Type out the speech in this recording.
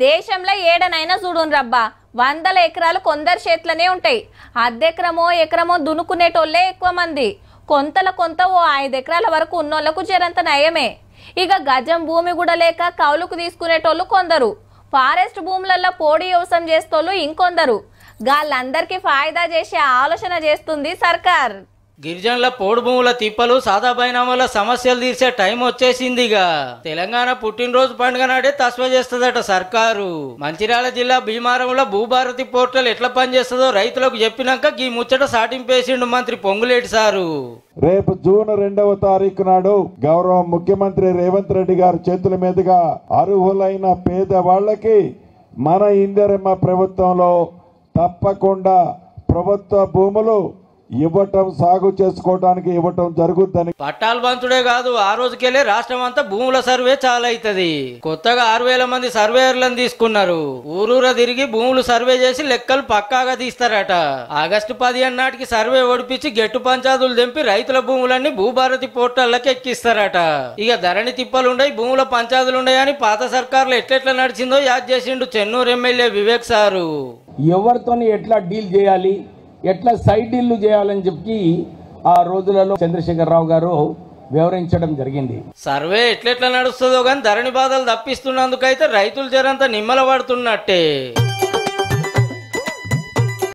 దేశంలో ఏడనైనా చూడున్ రబ్బా, వందల ఎకరాలు కొందరు చేతులనే ఉంటాయి. అర్ధెకరమో ఎకరమో దునుకునేటోళ్లే ఎక్కువ మంది. కొంత ఓ 5 ఎకరాల వరకు ఉన్నోళ్లకు జరంత నయమే. ఇక గజం భూమి కూడా లేక కౌలుకు తీసుకునేటోళ్ళు కొందరు. ఫారెస్ట్ భూములలో పోడి వ్యవసాయం చేస్తోళ్ళు ఇంకొందరు. గాళ్ళందరికీ ఫాయిదా చేసే ఆలోచన చేస్తుంది సర్కార్. గిరిజనుల పోడు భూముల తిప్పలు సాదా బైనామాల సమస్యలు తీర్చే టైం వచ్చేసిందిగా. తెలంగాణ పుట్టినరోజు పండుగ నాడే తస్వ చేస్తుందట సర్కారు. మంచిర్యాల జిల్లా భీమారంలో భూభారతి పోర్టల్ ఎట్లా పనిచేస్తుందో రైతులకు చెప్పినాక ఈ ముచ్చట సాటింపేసిండు మంత్రి పొంగులేటి సారు. రేపు జూన్ 2వ తారీఖు నాడు గౌరవ ముఖ్యమంత్రి రేవంత్ రెడ్డి గారి చేతుల మీదుగా అర్హులైన పేదవాళ్లకి మన ఇందిరమ్మ ప్రభుత్వంలో తప్పకుండా ప్రభుత్వ భూములు ఇవ్వటం, సాగు చేసుకోవడానికి ఇవ్వటం జరుగుద్దని. పట్టాలు పంచుడే కాదు, ఆ రోజుకెళ్లే రాష్ట్రం అంతా భూముల సర్వే చాలా అవుతుంది. కొత్తగా 6,000 మంది సర్వేయర్లను తీసుకున్నారు. ఊరూర తిరిగి భూములు సర్వే చేసి లెక్కలు పక్కాగా తీస్తారట. ఆగస్టు 15 నాటికి సర్వే ఓడిపించి గెట్టు పంచాదులు తెంపి రైతుల భూములన్నీ భూభారతి పోర్టల్లోకి ఎక్కిస్తారట. ఇక ధరణి తిప్పలుండయి, భూముల పంచాదులుండయి అని పాత సర్కారులు ఎట్లెట్లా నడిచిందో యాద్ చేసిండు చెన్నూరు ఎమ్మెల్యే వివేక్ సారు. ఎవరితోని ఎట్లా డీల్ చేయాలి, ఎట్లా సైడ్ డీల్లు చేయాలని చెప్పి ఆ రోజులలో చంద్రశేఖరరావు గారు వివరించడం జరిగింది. సర్వే ఎట్లెట్లా నడుస్తుందో కానీ ధరణి బాధలు తప్పిస్తున్నందుకైతే రైతులు జరంతా నిమ్మల పడుతున్నట్టే.